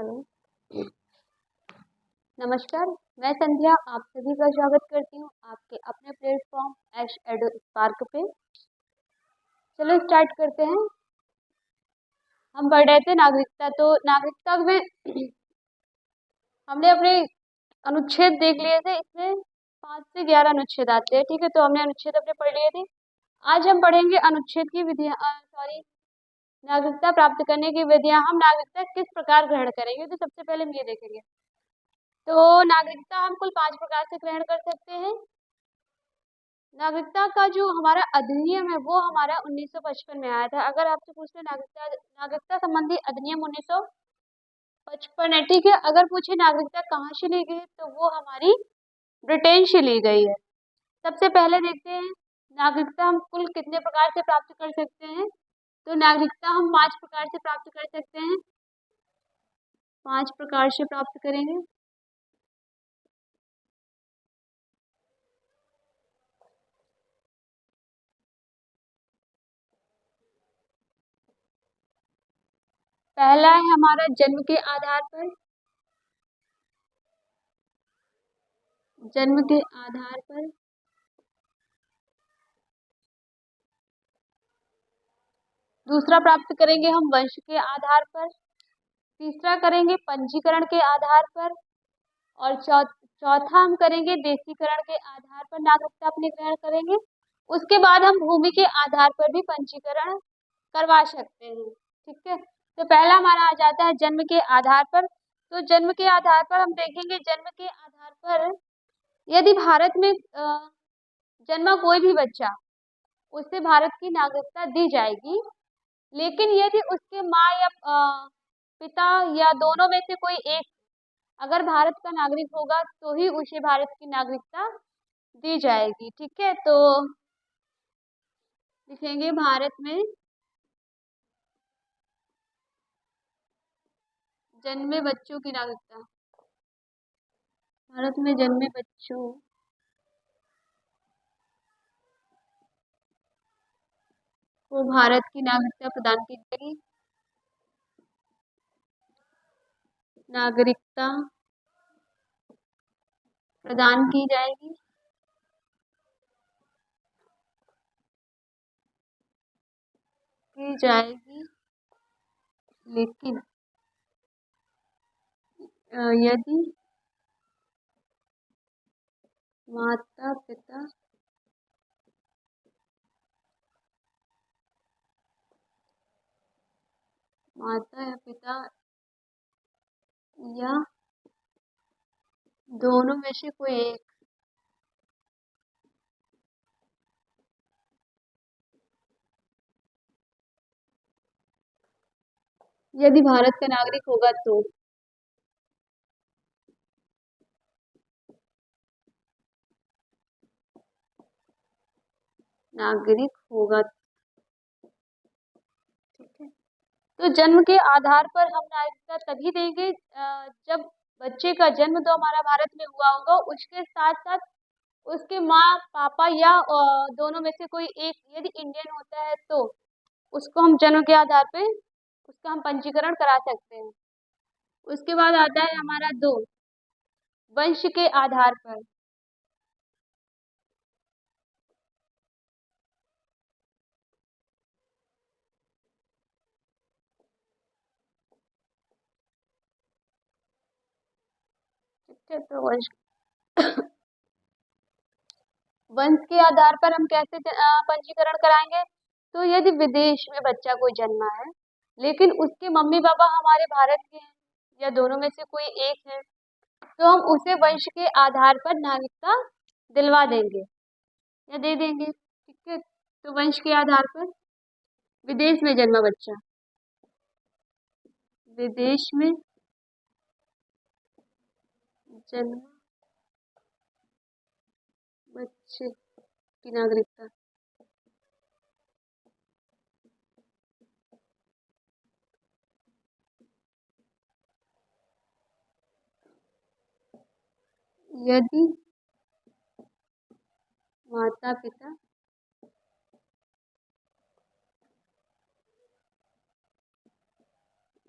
Hello. नमस्कार। मैं संध्या आप सभी का स्वागत करती हूँ आपके अपने प्लेटफॉर्म एश एडो स्पार्क पे। चलो स्टार्ट करते हैं। हम पढ़ रहे थे नागरिकता। तो नागरिकता में हमने अपने अनुच्छेद देख लिए थे। इसमें 5 से 11 अनुच्छेद आते हैं। ठीक है, तो हमने अनुच्छेद अपने पढ़ लिए थे। आज हम पढ़ेंगे अनुच्छेद की विधियां, सॉरी, नागरिकता प्राप्त करने की विधियां। हम नागरिकता किस प्रकार ग्रहण करेंगे, तो सबसे पहले हम ये देखेंगे। तो नागरिकता हम कुल 5 प्रकार से ग्रहण कर सकते हैं। नागरिकता का जो हमारा अधिनियम है वो हमारा 1955 में आया था। अगर आपसे पूछते नागरिकता संबंधी अधिनियम 1955 है। ठीक है, अगर पूछे नागरिकता कहाँ से ली गई है, तो वो हमारी ब्रिटेन से ली गई है। सबसे पहले देखते हैं नागरिकता हम कुल कितने प्रकार से प्राप्त कर सकते हैं। तो नागरिकता हम 5 प्रकार से प्राप्त कर सकते हैं। 5 प्रकार से प्राप्त करेंगे। पहला है हमारा जन्म के आधार पर। जन्म के आधार पर। दूसरा प्राप्त करेंगे हम वंश के आधार पर। तीसरा करेंगे पंजीकरण के आधार पर। और चौथा हम करेंगे देशीकरण के आधार पर नागरिकता अपनी ग्रहण करेंगे। उसके बाद हम भूमि के आधार पर भी पंजीकरण करवा सकते हैं। ठीक है, तो पहला हमारा आ जाता है जन्म के आधार पर। तो जन्म के आधार पर हम देखेंगे, जन्म के आधार पर यदि भारत में जन्मा कोई भी बच्चा, उससे भारत की नागरिकता दी जाएगी। लेकिन यदि उसके माँ या पिता या दोनों में से कोई एक अगर भारत का नागरिक होगा, तो ही उसे भारत की नागरिकता दी जाएगी। ठीक है, तो लिखेंगे भारत में जन्मे बच्चों की नागरिकता। भारत में जन्मे बच्चों को भारत की नागरिकता प्रदान की जाएगी। नागरिकता प्रदान की जाएगी। लेकिन यदि माता पिता माता या पिता या दोनों में से कोई एक यदि भारत का नागरिक होगा, तो नागरिक होगा। ठीक है, तो जन्म के आधार पर हम नागरिकता तभी देंगे जब बच्चे का जन्म तो हमारा भारत में हुआ होगा, उसके साथ साथ उसके माँ पापा या दोनों में से कोई एक यदि इंडियन होता है, तो उसको हम जन्म के आधार पे उसका हम पंजीकरण करा सकते हैं। उसके बाद आता है हमारा 2 वंश के आधार पर। ठीक है, तो वंश के आधार पर हम कैसे पंजीकरण कराएंगे। तो यदि विदेश में बच्चा कोई जन्मा है, लेकिन उसके मम्मी पापा हमारे भारत के हैं या दोनों में से कोई एक है, तो हम उसे वंश के आधार पर नागरिकता दिलवा देंगे या दे देंगे। ठीक है, तो वंश के आधार पर विदेश में जन्मा बच्चा, विदेश में जन्मा बच्चे की नागरिकता। यदि माता पिता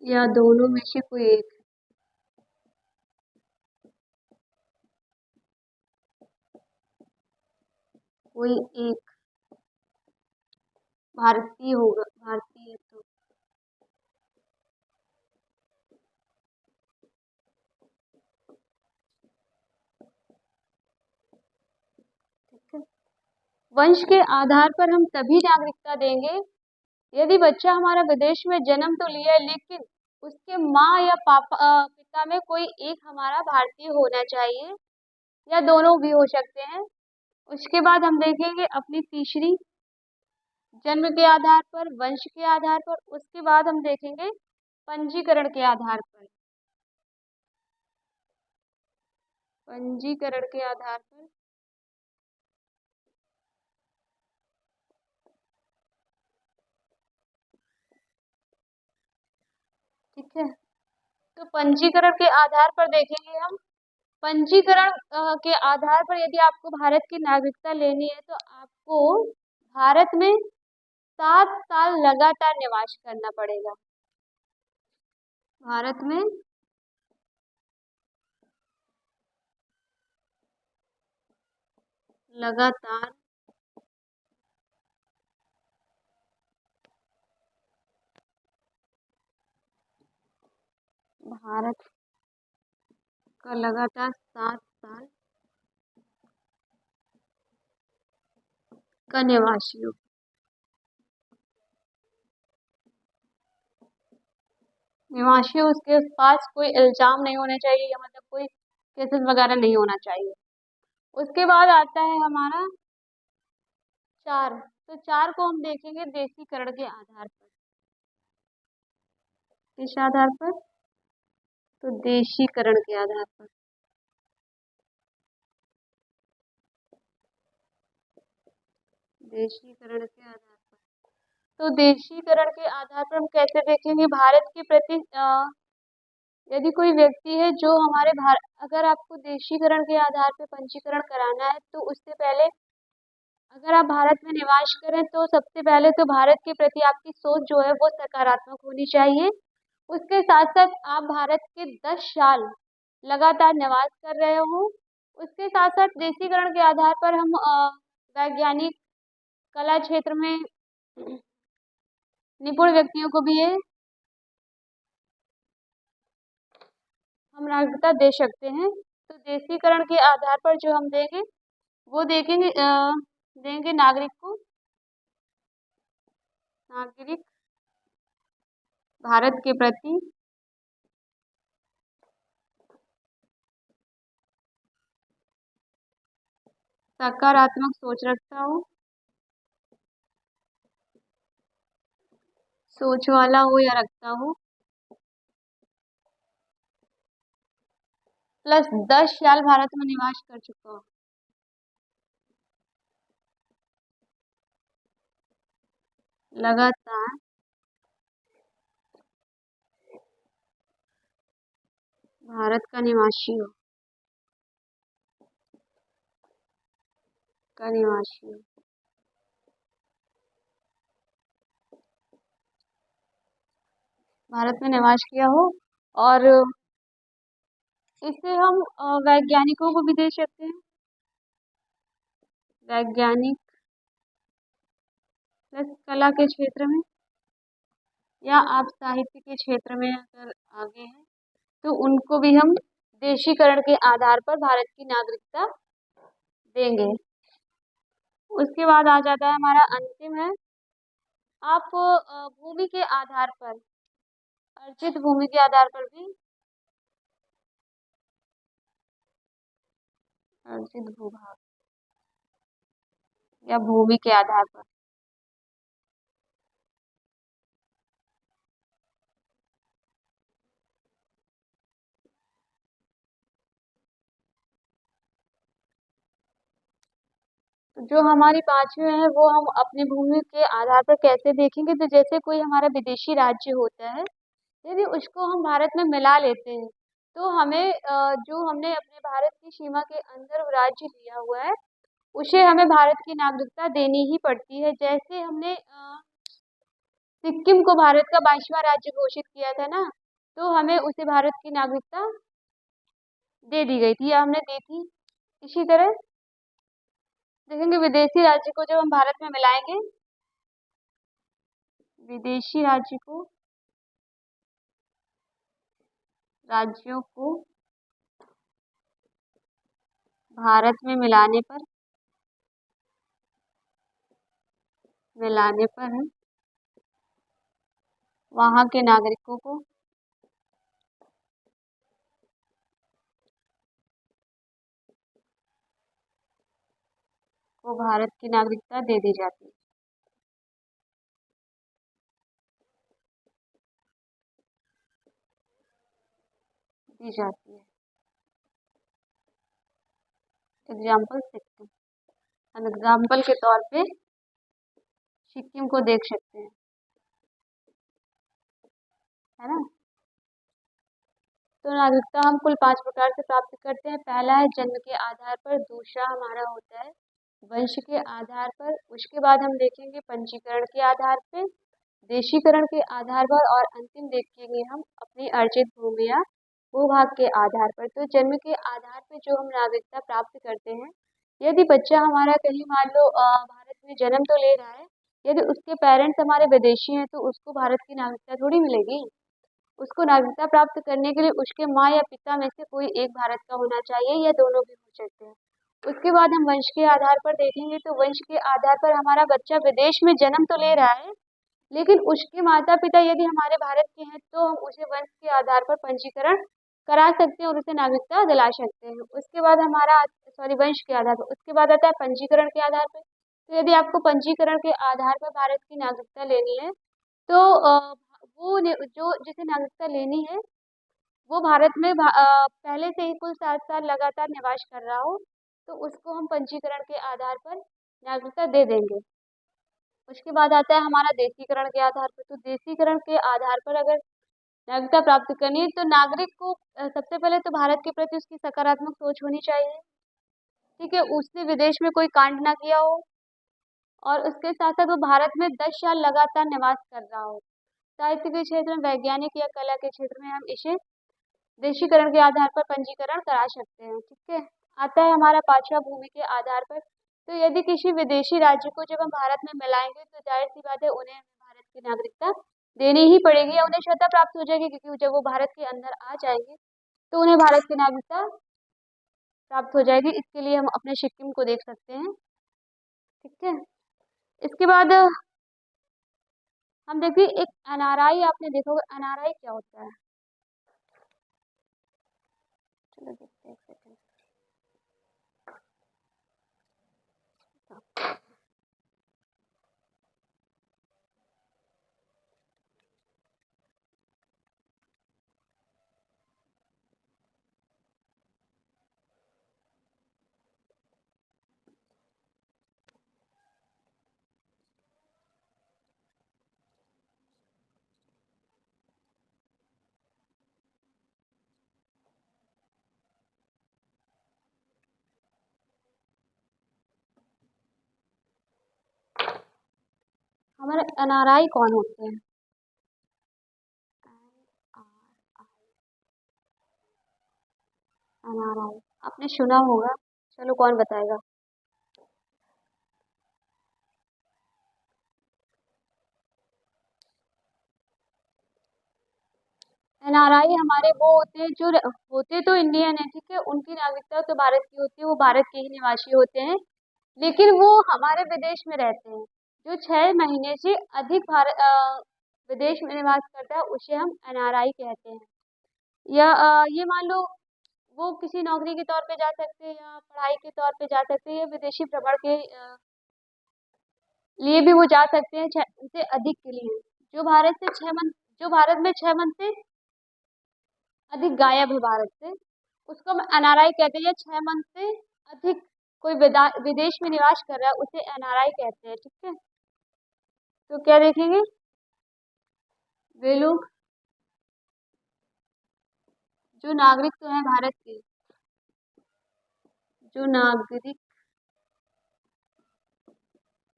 या दोनों में से कोई एक कोई एक भारतीय होगा, भारतीय तो ठीक है। वंश के आधार पर हम तभी नागरिकता देंगे यदि बच्चा हमारा विदेश में जन्म तो लिया है, लेकिन उसके माँ या पिता में कोई एक हमारा भारतीय होना चाहिए, या दोनों भी हो सकते हैं। उसके बाद हम देखेंगे अपनी तीसरी, जन्म के आधार पर, वंश के आधार पर। उसके बाद हम देखेंगे पंजीकरण के आधार पर, पंजीकरण के आधार पर। ठीक है, तो पंजीकरण के आधार पर देखेंगे हम। पंजीकरण के आधार पर यदि आपको भारत की नागरिकता लेनी है तो आपको भारत में 7 साल लगातार निवास करना पड़ेगा। भारत में लगातार भारत का लगातार 7 साल का निवासी हो। निवासी हो, उसके पास कोई इल्जाम नहीं होना चाहिए, या मतलब कोई केसेस वगैरह नहीं होना चाहिए। उसके बाद आता है हमारा 4। तो 4 को हम देखेंगे देशीकरण के आधार पर। किस आधार पर? तो देशीकरण के आधार पर। देशीकरण के आधार पर, तो देशीकरण के आधार पर हम कैसे देखेंगे भारत के प्रति यदि कोई व्यक्ति है जो हमारे भारत, अगर आपको देशीकरण के आधार पर पंजीकरण कराना है तो उससे पहले अगर आप भारत में निवास करें तो सबसे पहले तो भारत के प्रति आपकी सोच जो है वो सकारात्मक होनी चाहिए। उसके साथ साथ आप भारत के 10 साल लगातार निवास कर रहे हो। उसके साथ साथ देशीकरण के आधार पर हम वैज्ञानिक, कला क्षेत्र में निपुण व्यक्तियों को भी ये हम नागरिकता दे सकते हैं। तो देशीकरण के आधार पर जो हम देंगे वो देंगे नागरिक को, नागरिक भारत के प्रति सकारात्मक सोच रखता हूँ, सोच वाला हो या रखता हूँ, प्लस 10 साल भारत में निवास कर चुका हूँ। लगातार भारत का निवासी हो, का निवासी हो। भारत में निवास किया हो, और इसे हम वैज्ञानिकों को भी दे सकते हैं। वैज्ञानिक प्लस कला के क्षेत्र में, या आप साहित्य के क्षेत्र में अगर आगे हैं तो उनको भी हम देशीकरण के आधार पर भारत की नागरिकता देंगे। उसके बाद आ जाता है हमारा अंतिम है, आप भूमि के आधार पर, अर्जित भूमि के आधार पर भी, अर्जित भूभाग या भूमि के आधार पर। तो जो हमारी पांचवी है वो हम अपनी भूमि के आधार पर कैसे देखेंगे, तो जैसे कोई हमारा विदेशी राज्य होता है, यदि उसको हम भारत में मिला लेते हैं तो हमें जो हमने अपने भारत की सीमा के अंदर राज्य लिया हुआ है उसे हमें भारत की नागरिकता देनी ही पड़ती है। जैसे हमने सिक्किम को भारत का 22वां राज्य घोषित किया था ना, तो हमें उसे भारत की नागरिकता दे दी गई थी, या हमने दी थी। इसी तरह देखेंगे विदेशी राज्य को जब हम भारत में मिलाएंगे, विदेशी राज्यों को भारत में मिलाने पर वहाँ के नागरिकों को भारत की नागरिकता दे दी जाती है। दी जाती है। एग्जाम्पल सिक्किम, हम एग्जाम्पल के तौर पे सिक्किम को देख सकते हैं, है ना। तो नागरिकता हम कुल 5 प्रकार से प्राप्त करते हैं। पहला है जन्म के आधार पर, दूसरा हमारा होता है वंश के आधार पर, उसके बाद हम देखेंगे पंजीकरण के आधार पे, देशीकरण के आधार पर, और अंतिम देखेंगे हम अपनी अर्जित भूमि या भूभाग के आधार पर। तो जन्म के आधार पर जो हम नागरिकता प्राप्त करते हैं, यदि बच्चा हमारा कहीं मान लो भारत में जन्म तो ले रहा है, यदि उसके पेरेंट्स हमारे विदेशी हैं तो उसको भारत की नागरिकता थोड़ी मिलेगी। उसको नागरिकता प्राप्त करने के लिए उसके माँ या पिता में से कोई एक भारत का होना चाहिए, या दोनों भी हो सकते हैं। उसके बाद हम वंश के आधार पर देखेंगे, तो वंश के आधार पर हमारा बच्चा विदेश में जन्म तो ले रहा है, लेकिन उसके माता पिता यदि हमारे भारत के हैं तो हम उसे वंश के आधार पर पंजीकरण करा सकते हैं और उसे नागरिकता दिला सकते हैं। उसके बाद हमारा वंश के आधार पर, उसके बाद आता है पंजीकरण के आधार पर। तो यदि आपको पंजीकरण के आधार पर भारत की नागरिकता लेनी है, तो जो जिसे नागरिकता लेनी है वो भारत में पहले से ही कुल 7 साल लगातार निवास कर रहा हो, तो उसको हम पंजीकरण के आधार पर नागरिकता दे देंगे। उसके बाद आता है हमारा देशीकरण के आधार पर। तो देशीकरण के आधार पर अगर नागरिकता प्राप्त करनी है, तो नागरिक को सबसे पहले तो भारत के प्रति उसकी सकारात्मक सोच होनी चाहिए, ठीक है। उसने विदेश में कोई कांड ना किया हो, और उसके साथ साथ वो भारत में 10 साल लगातार निवास कर रहा हो। साहित्य के क्षेत्र में, वैज्ञानिक या कला के क्षेत्र में हम इसे देशीकरण के आधार पर पंजीकरण करा सकते हैं, ठीक है। आता है हमारा पांचवा भूमि के आधार पर। तो यदि किसी विदेशी राज्य को जब हम भारत में मिलाएंगे, तो जाहिर सी बात है उन्हें भारत की नागरिकता देनी ही पड़ेगी, या उन्हें स्वतः प्राप्त हो जाएगी, क्योंकि जब वो भारत के अंदर आ जाएंगे तो उन्हें भारत की नागरिकता प्राप्त हो जाएगी। इसके लिए हम अपने सिक्किम को देख सकते हैं, ठीक है। इसके बाद हम देखिए एक एनआरआई, आपने देखा होगा एनआरआई क्या होता है। चलो देखते हैं, एक सेकंड। हमारे एनआरआई कौन होते हैं? एनआरआई आपने सुना होगा, चलो कौन बताएगा। एनआरआई हमारे वो होते हैं जो होते तो इंडियन है, ठीक है, उनकी नागरिकता तो भारत की होती है, वो भारत के ही निवासी होते हैं, लेकिन वो हमारे विदेश में रहते हैं। जो 6 महीने से अधिक विदेश में निवास करता है उसे हम एनआरआई कहते हैं। या ये मान लो वो किसी नौकरी के तौर पे जा सकते हैं, या पढ़ाई के तौर पे जा सकते हैं, या विदेशी भ्रमण के लिए भी वो जा सकते हैं, 6 से अधिक के लिए। जो भारत में 6 मंथ से अधिक गायब है भारत से, उसको हम एनआरआई कहते हैं। या 6 मंथ से अधिक कोई विदेश में निवास कर रहा है उसे एनआरआई कहते हैं, ठीक है। तो क्या देखेंगे, वे लोग जो नागरिक तो है भारत के, जो नागरिक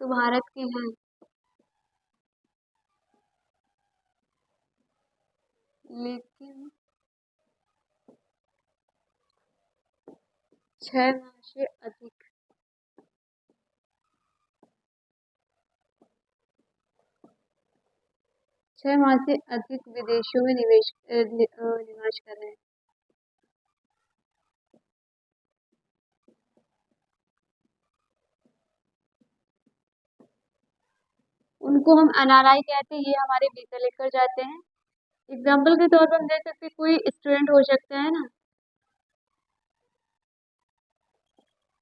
तो भारत के हैं, लेकिन 6 माह से अधिक 6 माह से अधिक विदेशों में निवास कर रहे हैं। उनको हम एनआरआई कहते हैं। ये हमारे वीजा लेकर जाते हैं। एग्जाम्पल के तौर पर हम देख सकते हैं, कोई स्टूडेंट हो सकता है ना,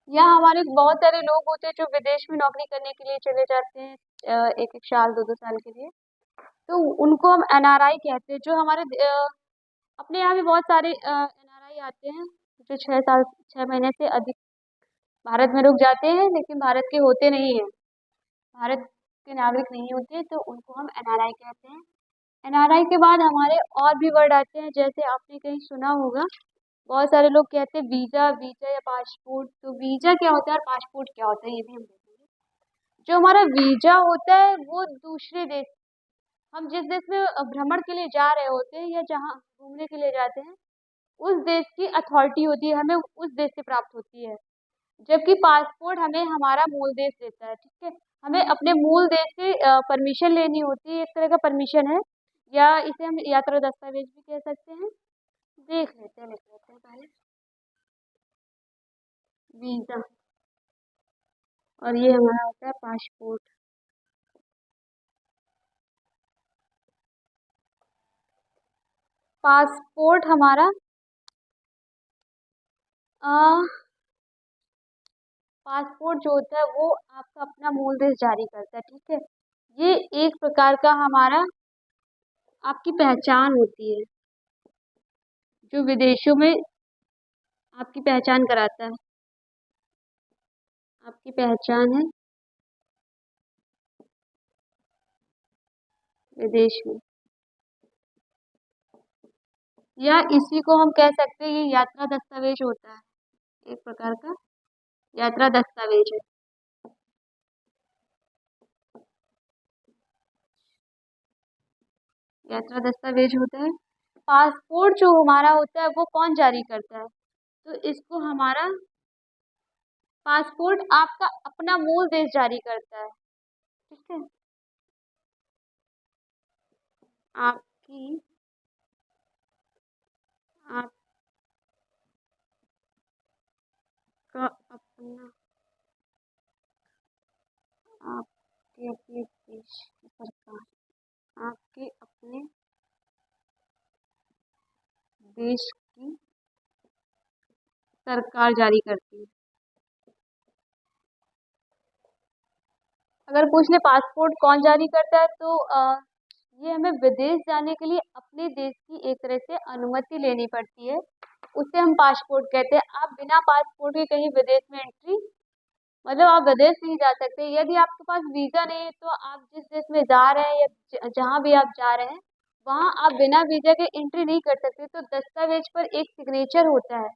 या हमारे बहुत सारे लोग होते हैं जो विदेश में नौकरी करने के लिए चले जाते हैं, एक एक साल 2-2 साल के लिए। तो उनको हम एनआरआई कहते हैं। जो हमारे अपने यहाँ भी बहुत सारे एनआरआई आते हैं जो 6 साल 6 महीने से अधिक भारत में रुक जाते हैं, लेकिन भारत के होते नहीं है, भारत के नागरिक नहीं होते, तो उनको हम एनआरआई कहते हैं। एनआरआई के बाद हमारे और भी वर्ड आते हैं, जैसे आपने कहीं सुना होगा, बहुत सारे लोग कहते हैं वीजा, वीजा या पासपोर्ट। तो वीजा क्या होता है और पासपोर्ट क्या होता है, ये भी हम देखेंगे। जो हमारा वीजा होता है वो दूसरे देश, हम जिस देश में भ्रमण के लिए जा रहे होते हैं या जहाँ घूमने के लिए जाते हैं, उस देश की अथॉरिटी होती है, हमें उस देश से प्राप्त होती है। जबकि पासपोर्ट हमें हमारा मूल देश देता है। ठीक है, हमें अपने मूल देश से परमिशन लेनी होती है, एक तरह का परमिशन है, या इसे हम यात्रा दस्तावेज भी कह सकते हैं। देख लेते हैं, लिख लेते हैं पहले वीजा, और ये हमारा होता है पासपोर्ट। पासपोर्ट हमारा पासपोर्ट जो होता है वो आपका अपना मूल देश जारी करता है। ठीक है, ये एक प्रकार का हमारा आपकी पहचान होती है, जो विदेशों में आपकी पहचान कराता है, आपकी पहचान है विदेश में। या इसी को हम कह सकते हैं, ये यात्रा दस्तावेज होता है, एक प्रकार का यात्रा दस्तावेज है। यात्रा दस्तावेज होता है। पासपोर्ट जो हमारा होता है वो कौन जारी करता है, तो इसको हमारा पासपोर्ट आपका अपना मूल देश जारी करता है। ठीक है, आपकी आपका अपना, आपके अपने देश की सरकार, आपके अपने देश की सरकार जारी करती है। अगर पूछ ले पासपोर्ट कौन जारी करता है, तो ये हमें विदेश जाने के लिए अपने देश की एक तरह से अनुमति लेनी पड़ती है, उसे हम पासपोर्ट कहते हैं। आप बिना पासपोर्ट के कहीं विदेश में एंट्री, मतलब आप विदेश नहीं जा सकते। यदि आपके पास वीजा नहीं है, तो आप जिस देश में जा रहे हैं या जहाँ भी आप जा रहे हैं, वहाँ आप बिना वीजा के एंट्री नहीं कर सकते। तो दस्तावेज पर एक सिग्नेचर होता है,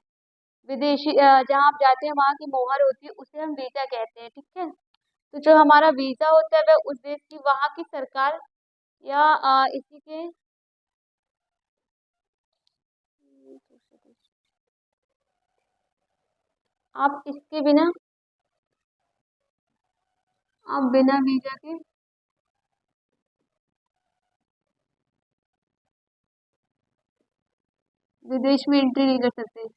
विदेशी जहाँ आप जाते हैं वहाँ की मोहर होती है, उसे हम वीजा कहते हैं। ठीक है, तो जो हमारा वीजा होता है वह उस देश की वहाँ की सरकार या इसी के आप इसके बिना, आप बिना वीजा के विदेश में एंट्री नहीं कर सकते,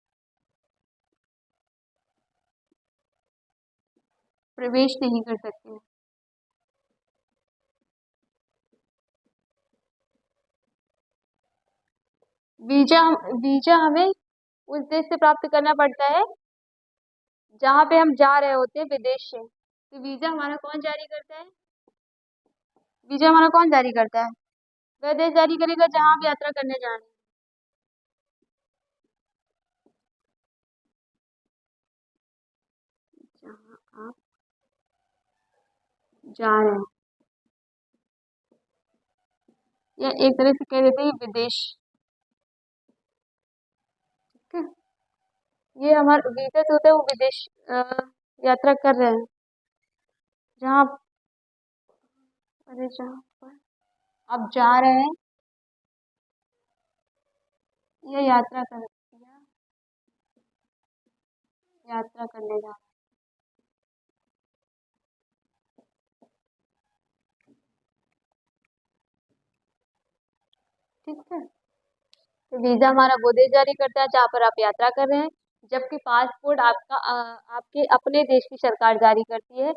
प्रवेश नहीं कर सकते। वीजा वीजा हमें उस देश से प्राप्त करना पड़ता है जहाँ पे हम जा रहे होते हैं, विदेश से। तो वीजा हमारा कौन जारी करता है, वीजा हमारा कौन जारी करता है, वह देश जारी करेगा जहाँ आप यात्रा करने जा रहे हैं। जहाँ आप जा रहे हैं, या एक तरह से कह देते हैं विदेश। ठीक है, ये हमारा वीजा जो होता है वो विदेश यात्रा कर रहे हैं, जहाँ अरे जहाँ पर आप जा रहे हैं या यात्रा करने जा रहे ठीक है। तो वीज़ा हमारा वो देश जारी करता है जहाँ पर आप यात्रा कर रहे हैं, जबकि पासपोर्ट आपके अपने देश की सरकार जारी करती है।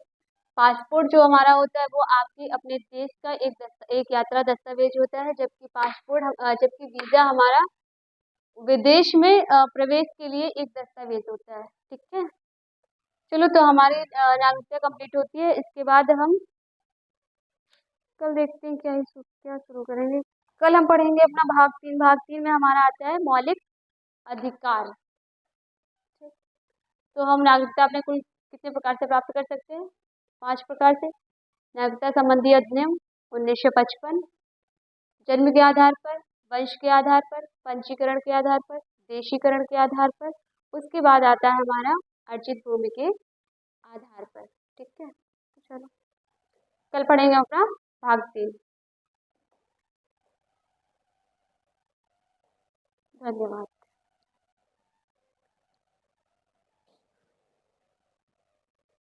पासपोर्ट जो हमारा होता है वो आपके अपने देश का एक यात्रा दस्तावेज होता है, जबकि वीज़ा हमारा विदेश में प्रवेश के लिए एक दस्तावेज होता है। ठीक है। चलो, तो हमारी नागरिकता कंप्लीट होती है। इसके बाद हम कल देखते हैं क्या शुरू करेंगे। कल हम पढ़ेंगे अपना भाग 3। भाग 3 में हमारा आता है मौलिक अधिकार। तो हम नागरिकता अपने कुल कितने प्रकार से प्राप्त कर सकते हैं? 5 प्रकार से। नागरिकता संबंधी अधिनियम 1955, जन्म के आधार पर, वंश के आधार पर, पंजीकरण के आधार पर, देशीकरण के आधार पर, उसके बाद आता है हमारा अर्जित भूमि के आधार पर। ठीक है। तो चलो, कल पढ़ेंगे अपना भाग 3। धन्यवाद।